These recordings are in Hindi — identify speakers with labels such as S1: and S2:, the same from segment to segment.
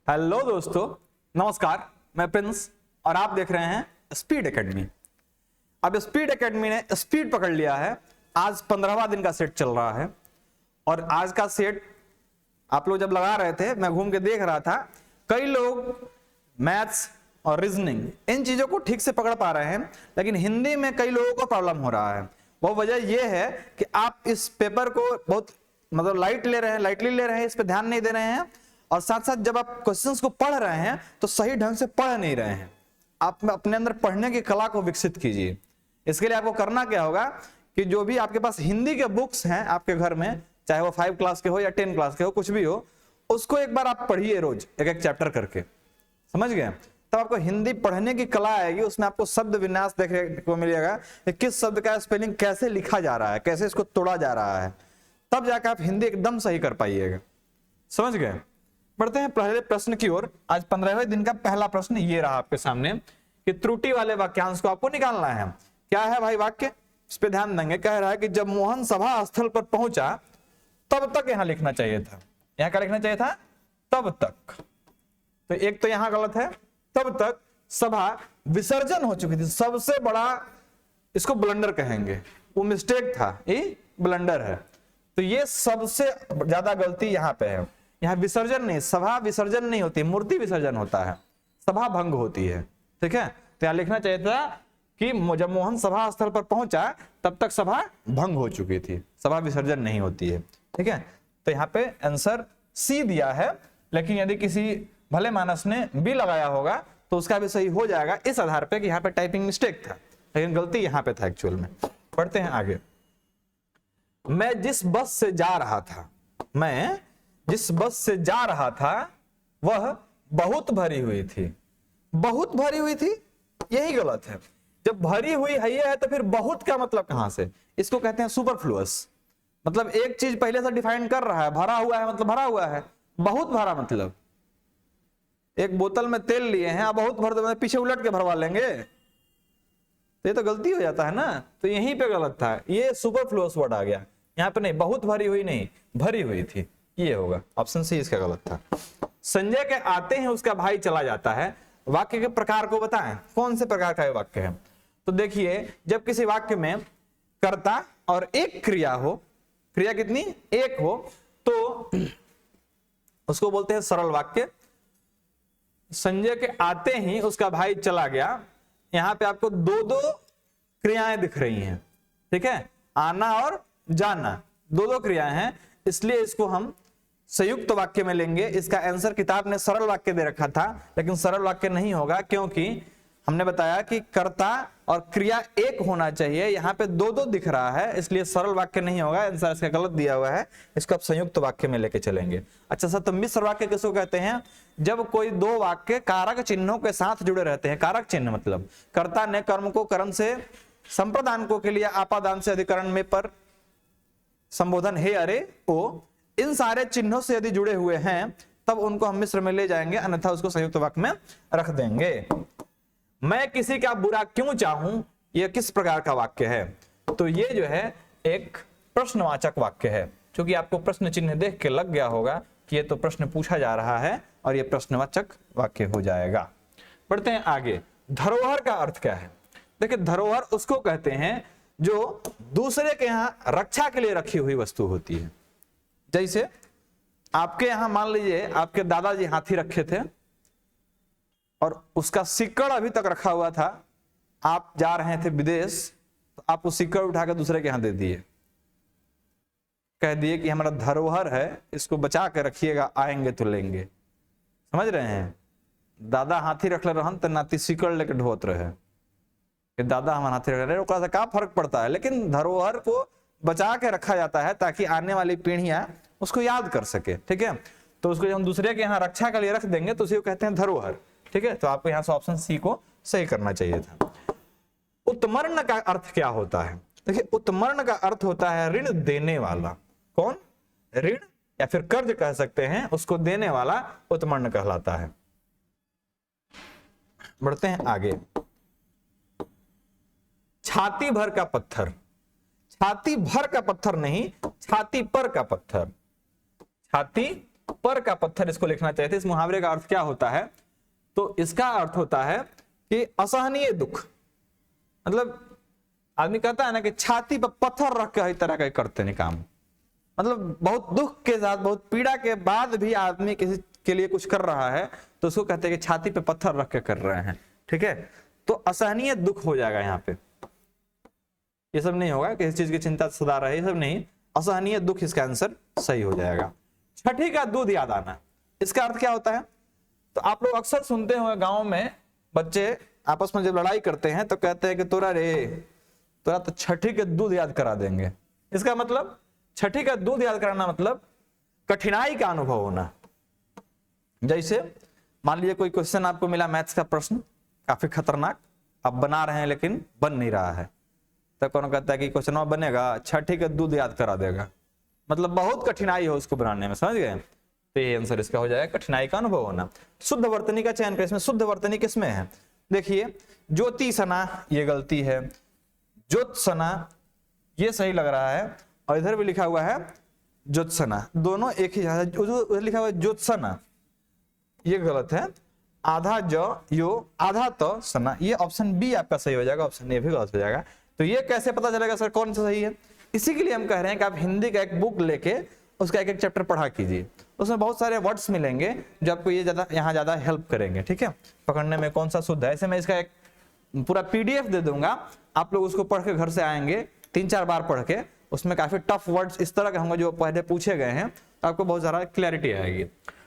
S1: हेलो दोस्तों, नमस्कार। मैं प्रिंस और आप देख रहे हैं स्पीड एकेडमी। अब स्पीड एकेडमी ने स्पीड पकड़ लिया है। आज 15वां दिन का सेट चल रहा है और आज का सेट आप लोग जब लगा रहे थे, मैं घूम के देख रहा था, कई लोग मैथ्स और रीजनिंग इन चीजों को ठीक से पकड़ पा रहे हैं, लेकिन हिंदी में कई लोगों को प्रॉब्लम हो रहा है। वो वजह यह है कि आप इस पेपर को बहुत लाइटली ले रहे हैं, इस पर ध्यान नहीं दे रहे हैं और साथ साथ जब आप क्वेश्चंस को पढ़ रहे हैं तो सही ढंग से पढ़ नहीं रहे हैं। आप अपने अंदर पढ़ने की कला को विकसित कीजिए। इसके लिए आपको करना क्या होगा कि जो भी आपके पास हिंदी के बुक्स हैं आपके घर में, चाहे वो 5 क्लास के हो या 10 क्लास के हो, कुछ भी हो, उसको एक बार आप पढ़िए रोज एक एक चैप्टर करके। समझ गए? तब आपको हिंदी पढ़ने की कला आएगी। उसमें आपको शब्द विन्यास देखने को मिलेगा कि किस शब्द का स्पेलिंग कैसे लिखा जा रहा है, कैसे इसको तोड़ा जा रहा है। तब जाकर आप हिंदी एकदम सही कर पाइएगा। समझ गए? बढ़ते हैं पहले प्रश्न की ओर। आज 15वें दिन का पहला प्रश्न ये रहा आपके सामने कि त्रुटि वाले वाक्यांश को आपको निकालना है। क्या है भाई वाक्य? इस पे ध्यान देंगे। कह रहा है कि जब मोहन सभा स्थल पर पहुंचा तब तक यहां लिखना चाहिए था। यहां क्या लिखना चाहिए था? तब तक। तो एक तो यहां गलत है। तब तक सभा विसर्जन हो चुकी थी। सबसे बड़ा इसको ब्लंडर कहेंगे, वो मिस्टेक था, ये ब्लंडर है। तो ये सबसे ज्यादा गलती यहां पे है। यहां विसर्जन नहीं, सभा विसर्जन नहीं होती, मूर्ति विसर्जन होता है, सभा भंग होती है। ठीक है? तो यहां लिखना चाहिए था कि जब मोहन सभा स्थल पर पहुंचा तब तक सभा भंग हो चुकी थी, सभा विसर्जन नहीं होती है। ठीक है? तो यहाँ पे आंसर सी दिया है, लेकिन यदि किसी भले मानस ने बी लगाया होगा तो उसका भी सही हो जाएगा इस आधार पे कि यहाँ पे टाइपिंग मिस्टेक था, लेकिन गलती यहाँ पे था एक्चुअल में। पढ़ते हैं आगे। मैं जिस बस से जा रहा था वह बहुत भरी हुई थी। बहुत भरी हुई थी, यही गलत है। जब भरी हुई है तो फिर बहुत का मतलब कहां से? इसको कहते हैं सुपरफ्लुअस। मतलब एक चीज पहले से डिफाइन कर रहा है, भरा हुआ है मतलब भरा हुआ है। बहुत भरा मतलब एक बोतल में तेल लिए हैं, आप बहुत भर दो, पीछे उलट के भरवा लेंगे, तो ये तो गलती हो जाता है ना। तो यहीं पे गलत था, ये सुपरफ्लुअस वर्ड आ गया। यहाँ पे नहीं, बहुत भरी हुई नहीं, भरी हुई थी, ये होगा। ऑप्शन सी इसका गलत था। संजय के आते हैं उसका भाई चला जाता है। वाक्य के प्रकार को बताएं, कौन से प्रकार का वाक्य है? तो देखिए, जब किसी वाक्य में कर्ता और एक क्रिया हो, क्रिया कितनी? एक हो, तो उसको बोलते हैं सरल वाक्य। संजय के आते ही उसका भाई चला गया। यहां पे आपको दो क्रियाएं दिख रही हैं। ठीक है? आना और जाना, दो क्रियाएं हैं, इसलिए इसको हम संयुक्त वाक्य में लेंगे। इसका आंसर किताब ने सरल वाक्य दे रखा था, लेकिन सरल वाक्य नहीं होगा, क्योंकि हमने बताया कि कर्ता और क्रिया एक होना चाहिए। यहाँ पे दो दिख रहा है, इसलिए सरल वाक्य नहीं होगा। आंसर इसका गलत दिया हुआ है, इसको आप संयुक्त वाक्य में लेके चलेंगे। अच्छा सर, तो मिश्र वाक्य किसको कहते हैं? जब कोई दो वाक्य कारक चिन्हों के साथ जुड़े रहते हैं। कारक चिन्ह मतलब कर्ता ने कर्म को कर्म से संप्रदान को के लिए आपादान से अधिकरण में पर संबोधन हे अरे ओ, इन सारे चिन्हों से यदि जुड़े हुए हैं तब उनको हम मिश्र में ले जाएंगे, अन्यथा उसको संयुक्त वाक्य में रख देंगे। मैं किसी का बुरा क्यों चाहूं, यह किस प्रकार का वाक्य है? तो ये जो है एक प्रश्नवाचक वाक्य है, क्योंकि आपको प्रश्न चिन्ह देख के लग गया होगा कि ये तो प्रश्न पूछा जा रहा है और ये प्रश्नवाचक वाक्य हो जाएगा। बढ़ते हैं आगे। धरोहर का अर्थ क्या है? देखिए, धरोहर उसको कहते हैं जो दूसरे के यहां रक्षा के लिए रखी हुई वस्तु होती है। जैसे आपके यहां मान लीजिए आपके दादाजी हाथी रखे थे और उसका सिक्कड़ अभी तक रखा हुआ था। आप जा रहे थे विदेश, तो आप उस सिक्कड़ उठाकर दूसरे के यहां दे दिए, कह दिए कि हमारा धरोहर है, इसको बचा के रखिएगा, आएंगे तो लेंगे। समझ रहे हैं? दादा हाथी रख ले रहन तो नाती सिक्कड़ लेके ढोत रहे कि दादा हम हाथी रख रहे, ओकरा से का फर्क पड़ता है? लेकिन धरोहर को बचा के रखा जाता है ताकि आने वाली पीढ़ियां उसको याद कर सके। ठीक है? तो उसको जब हम दूसरे के यहाँ रक्षा के लिए रख देंगे तो उसी को कहते हैं धरोहर। ठीक है? तो आपको यहाँ से ऑप्शन सी को सही करना चाहिए था। उत्मर्ण का अर्थ क्या होता है? देखिए, उत्मर्ण का अर्थ होता है ऋण देने वाला। कौन? ऋण या फिर कर्ज कह सकते हैं, उसको देने वाला उत्मर्ण कहलाता है। बढ़ते हैं आगे। छाती भर का पत्थर, छाती भर का पत्थर नहीं, छाती पर का पत्थर। छाती पर का पत्थर इसको लिखना चाहिए थे। इस मुहावरे का अर्थ क्या होता है? तो इसका अर्थ होता है कि असहनीय दुख, मतलब आदमी कहता है ना कि छाती पर पत्थर रख के इस तरह का करते नहीं काम, मतलब बहुत दुख के साथ, बहुत पीड़ा के बाद भी आदमी किसी के लिए कुछ कर रहा है तो उसको कहते हैं कि छाती पे पत्थर रख के कर रहे हैं। ठीक है, तो असहनीय दुख हो जाएगा यहाँ पे, ये सब नहीं होगा किसी चीज की चिंता सदा रहे, ये सब नहीं, असहनीय दुख इसका आंसर सही हो जाएगा। छठी का दूध याद आना, इसका अर्थ क्या होता है? तो आप लोग अक्सर सुनते होंगे गांव में बच्चे आपस में जब लड़ाई करते हैं तो कहते हैं कि तोरा तो छठी के दूध याद करा देंगे। इसका मतलब छठी का दूध याद कराना मतलब कठिनाई का अनुभव होना। जैसे मान लीजिए कोई क्वेश्चन आपको मिला, मैथ्स का प्रश्न काफी खतरनाक, आप बना रहे हैं लेकिन बन नहीं रहा है, तो कौन कहता है कि क्वेश्चन बनेगा, छठी का दूध याद करा देगा, मतलब बहुत कठिनाई हो उसको बनाने में, समझ गए? तो ये आंसर इसका हो जाएगा कठिनाई का अनुभव होना। शुद्ध वर्तनी का चयन करें, इसमें शुद्ध वर्तनी किसमें है? देखिए ज्योति सना, ये गलती है, ज्योत्सना ये सही लग रहा है, और इधर भी लिखा हुआ है ज्योत्सना, दोनों एक ही है, उधर लिखा हुआ है ज्योत्सना, ये गलत है। आधा यो आधा तो सना, ये ऑप्शन बी आपका सही हो जाएगा, ऑप्शन ए भी गलत हो जाएगा। तो ये कैसे पता चलेगा सर कौन सा सही है? इसी के लिए हम कह रहे हैं कि आप हिंदी का एक बुक लेके उसका एक एक चैप्टर पढ़ा कीजिए, उसमें बहुत सारे वर्ड्स मिलेंगे जो आपको ये ज्यादा हेल्प करेंगे। ठीक है, पकड़ने में कौन सा शुद्ध है। ऐसे मैं इसका एक पूरा पीडीएफ दे दूंगा, आप लोग उसको पढ़ के घर से आएंगे 3-4 बार पढ़ के, उसमें काफी टफ वर्ड्स इस तरह के होंगे जो पहले पूछे गए हैं, तो आपको बहुत ज्यादा क्लैरिटी आएगी।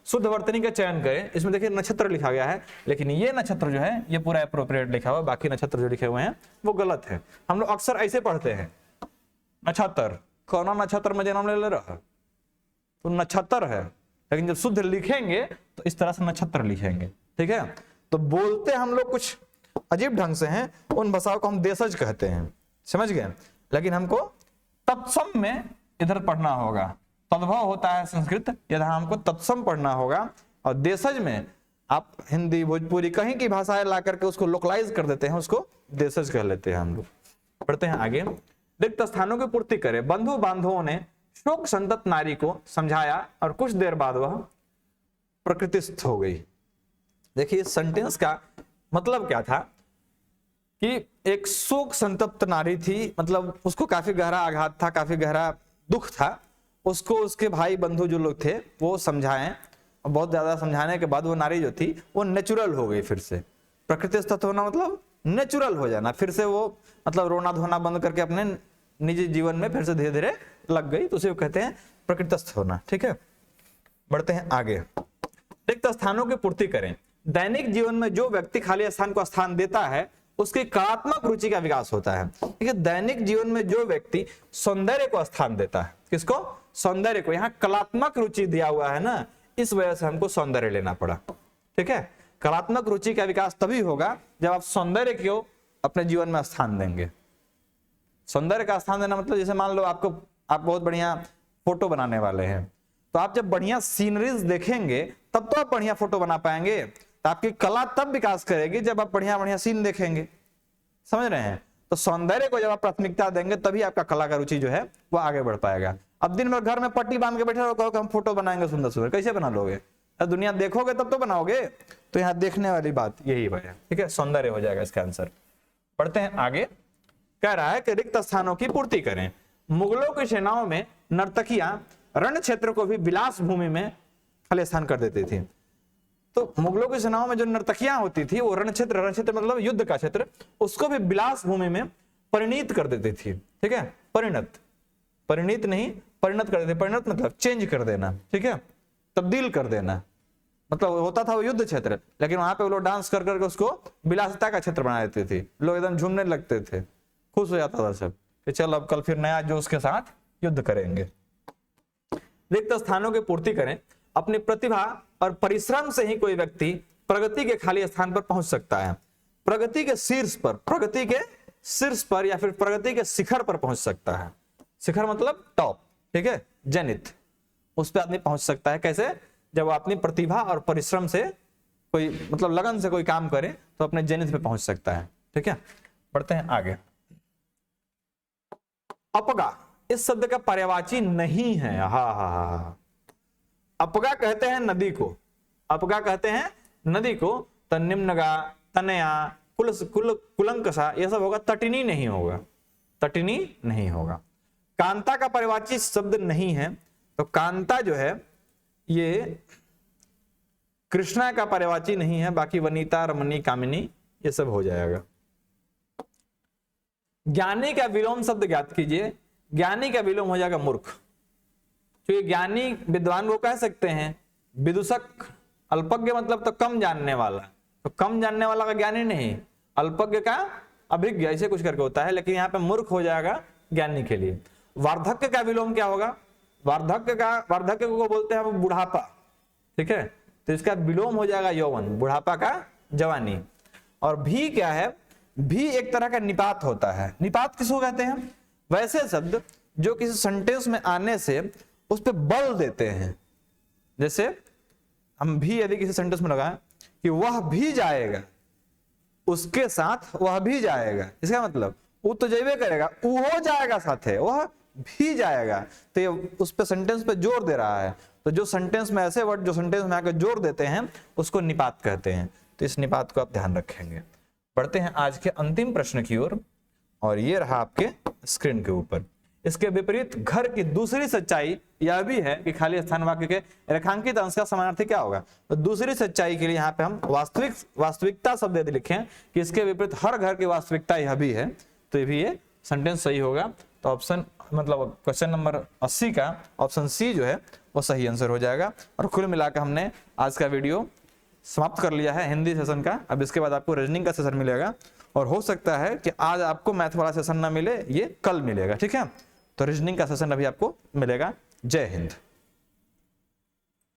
S1: शुद्ध वर्तनी का चयन करें, इसमें देखिए नक्षत्र लिखा गया है, लेकिन ये नक्षत्र जो है ये पूरा अप्रोप्रिएट लिखा हुआ है, बाकी नक्षत्र जो लिखे हुए हैं वो गलत है। हम लोग अक्सर ऐसे पढ़ते हैं नक्षत्र, कौन नक्षत्र में जन्म ले रहा तो नक्षत्र है, लेकिन जब शुद्ध लिखेंगे तो इस तरह से नक्षत्र लिखेंगे। ठीक है, तो बोलते हम लोग कुछ अजीब ढंग से हैं, उन भाषाओं को हम देशज कहते हैं, समझ गए? लेकिन हमको तत्सम में इधर पढ़ना होगा, तद्भव होता है संस्कृत, यहां हमको तत्सम पढ़ना होगा, और देशज में आप हिंदी भोजपुरी कहीं की भाषाएं ला करके उसको लोकलाइज कर देते हैं, उसको देशज कह लेते हैं हम लोग। पढ़ते हैं आगे। रिक्त स्थानों की पूर्ति करें, बंधु बांधवों ने शोक संतप्त नारी को समझाया और कुछ देर बाद वह प्रकृतिस्थ हो गई। देखिए सेंटेंस का मतलब क्या था कि एक शोक संतप्त नारी थी, मतलब उसको काफी गहरा आघात था, काफी गहरा दुख था, उसको उसके भाई बंधु जो लोग थे वो समझाएं, और बहुत ज्यादा समझाने के बाद वो नारी जो थी वो नेचुरल हो गई, फिर से प्रकृतिस्थ होना मतलब नेचुरल हो जाना, फिर से वो मतलब रोना धोना बंद करके अपने निजी जीवन में फिर से धीरे धीरे लग गई, तो उसे कहते हैं प्रकृतिस्थ होना। ठीक है, बढ़ते हैं आगे। रिक्त स्थानों की पूर्ति करें, दैनिक जीवन में जो व्यक्ति खाली स्थान को स्थान देता है उसकी कलात्मक रुचि का विकास होता है। ठीक है, दैनिक जीवन में जो व्यक्ति सौंदर्य को स्थान देता है, किसको? सौंदर्य को, यहाँ कलात्मक रुचि दिया हुआ है ना, इस वजह से हमको सौंदर्य लेना पड़ा। ठीक है, कलात्मक रुचि का विकास तभी होगा जब आप सौंदर्य को अपने जीवन में स्थान देंगे। सौंदर्य का स्थान देना मतलब जैसे मान लो आप बहुत बढ़िया फोटो बनाने वाले हैं, तो आप जब बढ़िया सीनरीज देखेंगे तब तो आप बढ़िया फोटो बना पाएंगे, तो आपकी कला तब विकास करेगी जब आप बढ़िया बढ़िया सीन देखेंगे, समझ रहे हैं? तो सौंदर्य को जब आप प्राथमिकता देंगे तभी आपका कला का रुचि जो है वो आगे बढ़ पाएगा। अब दिन भर घर में पट्टी बांध के बैठे रहो, कहो कि हम फोटो बनाएंगे सुंदर सुंदर, कैसे बना लोगे? दुनिया देखोगे तब तो बनाओगे, तो यहाँ देखने वाली बात यही है। ठीक है, सौंदर्य हो जाएगा इसका आंसर। पढ़ते हैं आगे। कह रहा है कि रिक्त स्थानों की पूर्ति करें, मुगलों की सेनाओं में नर्तकियां रण क्षेत्र को भी विलास भूमि में खाली स्थान कर देती थी। तो मुगलों की सेनाओं में जो नर्तकियां होती थी वो रण क्षेत्र मतलब युद्ध का क्षेत्र, उसको भी विलास भूमि में परिणीत कर देती थी। ठीक है, परिणीत नहीं, परिणत कर देते, परिणत मतलब चेंज कर देना। ठीक है, तब्दील कर देना, मतलब होता था वो युद्ध क्षेत्र, लेकिन वहां पे वो लोग डांस कर करके उसको विलासिता का क्षेत्र बना देते थे, लोग एकदम झूमने लगते थे, खुश हो जाता था सब कि चल अब कल फिर नया जोश के साथ युद्ध करेंगे। रिक्त स्थानों की पूर्ति करें, अपनी प्रतिभा और परिश्रम से ही कोई व्यक्ति प्रगति के खाली स्थान पर पहुंच सकता है, प्रगति के शीर्ष पर या फिर प्रगति के शिखर पर पहुंच सकता है। शिखर मतलब टॉप, ठीक है, जेनिथ, उस पर आदमी पहुंच सकता है। कैसे? जब वो अपनी प्रतिभा और परिश्रम से कोई मतलब लगन से कोई काम करे तो अपने जेनिथ पे पहुंच सकता है। ठीक है, पढ़ते हैं आगे। अपगा इस शब्द का पर्यायवाची नहीं है। हा, अपगा कहते हैं नदी को, अपगा कहते हैं नदी को, तनिम्नगा, तनया, कुलंकसा, यह सब होगा, तटिनी नहीं होगा, तटिनी नहीं होगा। कांता का परिवाची शब्द नहीं है, तो कांता जो है ये कृष्णा का परिवाची नहीं है, बाकी वनीता, रमणी, कामिनी ये सब हो जाएगा। ज्ञानी का विलोम शब्द ज्ञात कीजिए। ज्ञानी का विलोम हो जाएगा मूर्ख, क्योंकि ज्ञानी विद्वान को कह सकते हैं, विदूषक, अल्पज्ञ मतलब तो कम जानने वाला, तो कम जानने वाला का ज्ञानी नहीं, अल्पज्ञ का अभिज्ञ, ऐसे कुछ करके होता है, लेकिन यहाँ पे मूर्ख हो जाएगा ज्ञानी के लिए। वार्धक्य का विलोम क्या होगा? वार्धक्य को बोलते हैं बुढ़ापा, ठीक है, तो इसका विलोम हो जाएगा यौवन, बुढ़ापा का जवानी। और भी क्या है? भी एक तरह का निपात होता है। निपात किसको कहते हैं? वैसे शब्द जो किसी सेंटेंस में आने से उस पर बल देते हैं। जैसे हम भी यदि किसी सेंटेंस में लगाएं कि वह भी जाएगा, उसके साथ वह भी जाएगा, इसका मतलब वो तो जाइबे करेगा, वो जाएगा साथ है, वह भी जाएगा, तो ये उस पे सेंटेंस पे जोर दे रहा है। तो जो सेंटेंस में ऐसे वर्ड जो सेंटेंस में आकर जोर देते हैं उसको निपात कहते हैं। तो इस निपात को आप ध्यान रखेंगे। बढ़ते हैं आज के अंतिम प्रश्न की ओर, और ये रहा आपके स्क्रीन के ऊपर। इसके विपरीत घर की दूसरी सच्चाई यह भी है कि खाली स्थान वाक्य के रेखांकित अंश का समानार्थी क्या होगा? तो दूसरी सच्चाई के लिए यहाँ पे हम वास्तविकता शब्द यदि लिखें कि इसके विपरीत हर घर की वास्तविकता यह भी है, तो ये भी ये सेंटेंस सही होगा। तो ऑप्शन मतलब क्वेश्चन नंबर 80 का ऑप्शन सी जो है वो सही आंसर हो जाएगा। और कुल मिलाकर हमने आज का वीडियो समाप्त कर लिया है हिंदी सेशन का। अब इसके बाद आपको रीजनिंग का सेशन मिलेगा, और हो सकता है कि आज आपको मैथ वाला सेशन ना मिले, ये कल मिलेगा, ठीक है। तो रीजनिंग का सेशन अभी आपको मिलेगा। जय हिंद।